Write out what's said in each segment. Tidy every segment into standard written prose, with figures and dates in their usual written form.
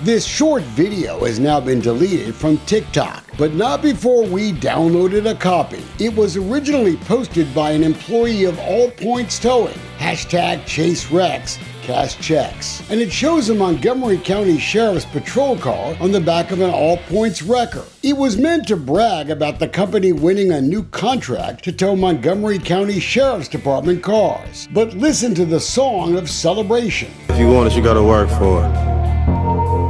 This short video has now been deleted from TikTok, but not before we downloaded a copy. It was originally posted by an employee of All Points Towing, #ChaseRex, cash checks, and it shows a Montgomery County Sheriff's patrol car on the back of an All Points wrecker. It was meant to brag about the company winning a new contract to tow Montgomery County Sheriff's Department cars. But listen to the song of celebration. If you want it, you gotta work for it.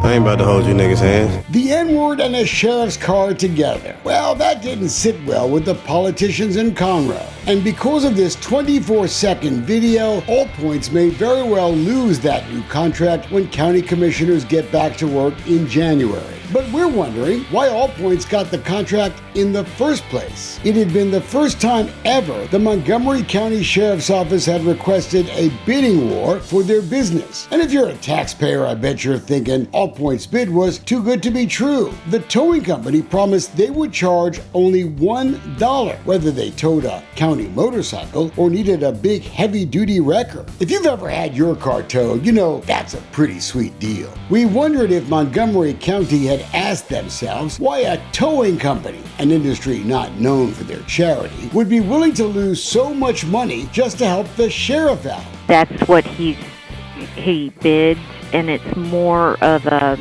I ain't about to hold you niggas' hands. The N-word and a sheriff's car together. Well, that didn't sit well with the politicians in Conroe. And because of this 24-second video, All Points may very well lose that new contract when county commissioners get back to work in January. But we're wondering why All Points got the contract in the first place. It had been the first time ever the Montgomery County Sheriff's Office had requested a bidding war for their business. And if you're a taxpayer, I bet you're thinking All Points' bid was too good to be true. The towing company promised they would charge only $1, whether they towed a county motorcycle or needed a big heavy-duty wrecker. If you've ever had your car towed, you know that's a pretty sweet deal. We wondered if Montgomery County had asked themselves why a towing company, an industry not known for their charity, would be willing to lose so much money just to help the sheriff out. That's what he bids, and it's more of a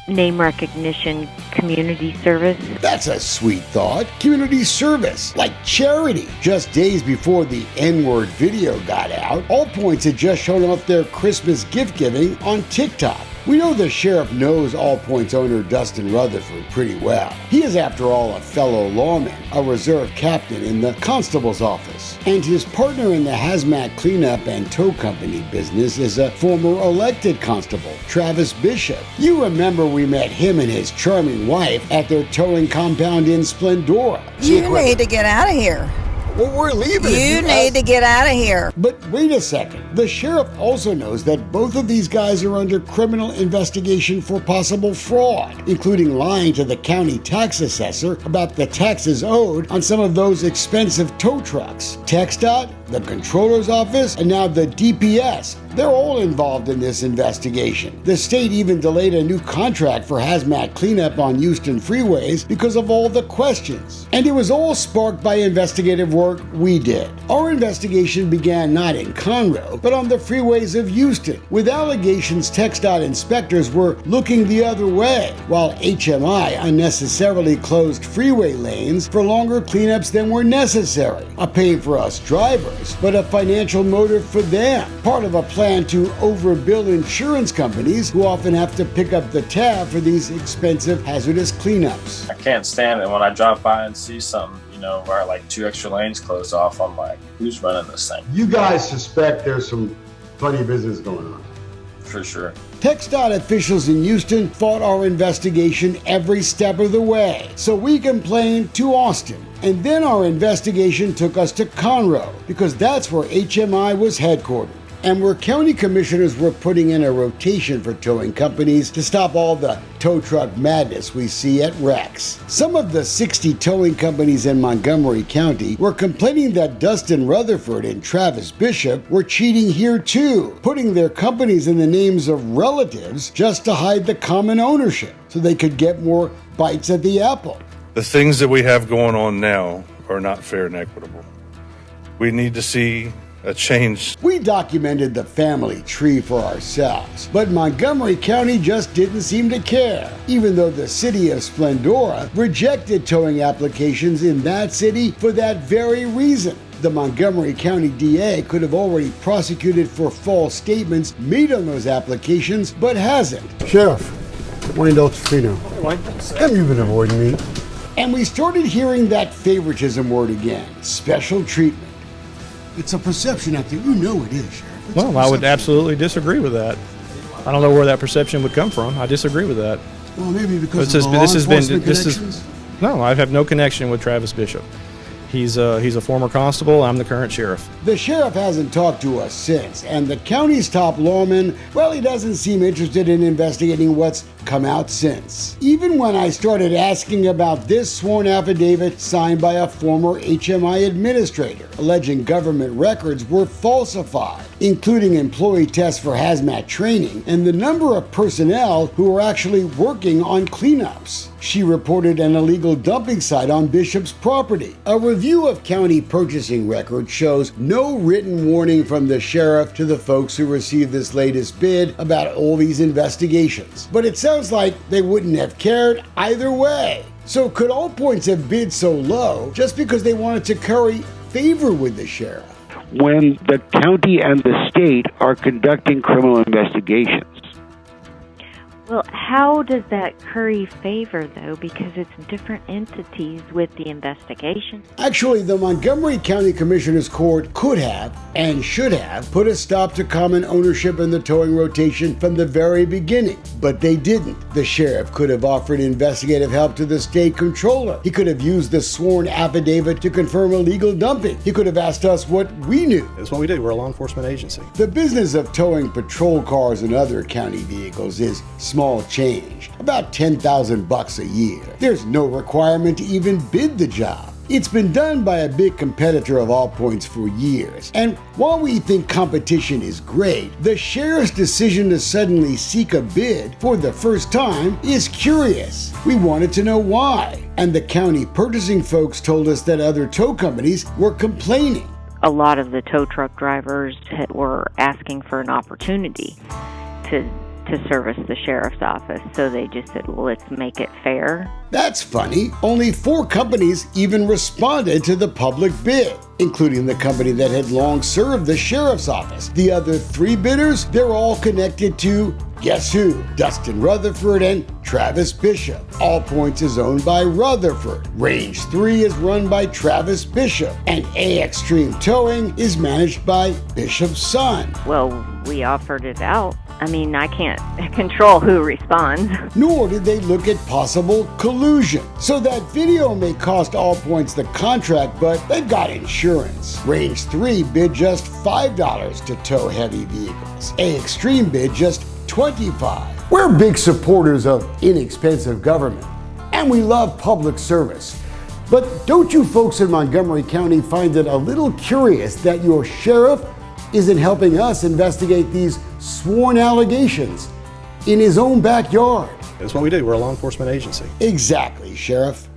name recognition community service. That's a sweet thought. Community service, like charity. Just days before the N-word video got out, All Points had just shown off their Christmas gift giving on TikTok. We know the sheriff knows All Points owner Dustin Rutherford pretty well. He is, after all, a fellow lawman, a reserve captain in the constable's office. And his partner in the hazmat cleanup and tow company business is a former elected constable, Travis Bishop. You remember we met him and his charming wife at their towing compound in Splendora. You need to get out of here. Well, we're leaving. You need to get out of here. But wait a second. The sheriff also knows that both of these guys are under criminal investigation for possible fraud, including lying to the county tax assessor about the taxes owed on some of those expensive tow trucks. TxDOT, the Controller's Office, and now the DPS. They're all involved in this investigation. The state even delayed a new contract for hazmat cleanup on Houston freeways because of all the questions. And it was all sparked by investigative work we did. Our investigation began not in Conroe, but on the freeways of Houston, with allegations TxDOT inspectors were looking the other way, while HMI unnecessarily closed freeway lanes for longer cleanups than were necessary. A pain for us drivers, but a financial motive for them. Part of a plan to overbill insurance companies who often have to pick up the tab for these expensive hazardous cleanups. I can't stand it when I drive by and see something, where like 2 extra lanes closed off. I'm like, who's running this thing? You guys suspect there's some funny business going on? For sure. TxDOT officials in Houston fought our investigation every step of the way, so we complained to Austin. And then our investigation took us to Conroe, because that's where HMI was headquartered, and where county commissioners were putting in a rotation for towing companies to stop all the tow truck madness we see at wrecks. Some of the 60 towing companies in Montgomery County were complaining that Dustin Rutherford and Travis Bishop were cheating here too, putting their companies in the names of relatives just to hide the common ownership so they could get more bites at the apple. The things that we have going on now are not fair and equitable. We need to see a change. We documented the family tree for ourselves, but Montgomery County just didn't seem to care, even though the city of Splendora rejected towing applications in that city for that very reason. The Montgomery County DA could have already prosecuted for false statements made on those applications, but hasn't. Sheriff, Wayne Deltrino. Have you been avoiding me? And we started hearing that favoritism word again, special treatment. It's a perception out there. You know it is, Sheriff. Well, I would absolutely disagree with that. I don't know where that perception would come from. I disagree with that. Well, maybe because of the law enforcement connections? No, I have no connection with Travis Bishop. He's a former constable. I'm the current sheriff. The sheriff hasn't talked to us since, and the county's top lawman, well, he doesn't seem interested in investigating what's come out since. Even when I started asking about this sworn affidavit signed by a former HMI administrator, alleging government records were falsified, including employee tests for hazmat training and the number of personnel who were actually working on cleanups. She reported an illegal dumping site on Bishop's property. A review of county purchasing records shows no written warning from the sheriff to the folks who received this latest bid about all these investigations. But it sounds like they wouldn't have cared either way. So could All Points have bid so low just because they wanted to curry favor with the sheriff? When the county and the state are conducting criminal investigations, Well, how does that curry favor, though? Because it's different entities with the investigation. Actually, the Montgomery County Commissioners Court could have and should have put a stop to common ownership in the towing rotation from the very beginning, but they didn't. The sheriff could have offered investigative help to the state controller. He could have used the sworn affidavit to confirm illegal dumping. He could have asked us what we knew. That's what we do. We're a law enforcement agency. The business of towing patrol cars and other county vehicles is small change, about $10,000 a year. There's no requirement to even bid the job. It's been done by a big competitor of All Points for years, and while we think competition is great, the sheriff's decision to suddenly seek a bid for the first time is curious. We wanted to know why, and the county purchasing folks told us that other tow companies were complaining. A lot of the tow truck drivers were asking for an opportunity to service the sheriff's office, so they just said, well, let's make it fair. That's funny. Only 4 companies even responded to the public bid, including the company that had long served the sheriff's office. The other 3 bidders, they're all connected to, guess who? Dustin Rutherford and Travis Bishop. All Points is owned by Rutherford. Range 3 is run by Travis Bishop. And A Extreme Towing is managed by Bishop's son. Well, we offered it out. I mean, I can't control who responds. Nor did they look at possible collusion. So that video may cost All Points the contract, but they've got insurance. Range 3 bid just $5 to tow heavy vehicles. A Extreme bid just $25. We're big supporters of inexpensive government, and we love public service. But don't you folks in Montgomery County find it a little curious that your sheriff isn't helping us investigate these sworn allegations in his own backyard? That's what we do. We're a law enforcement agency. Exactly, Sheriff.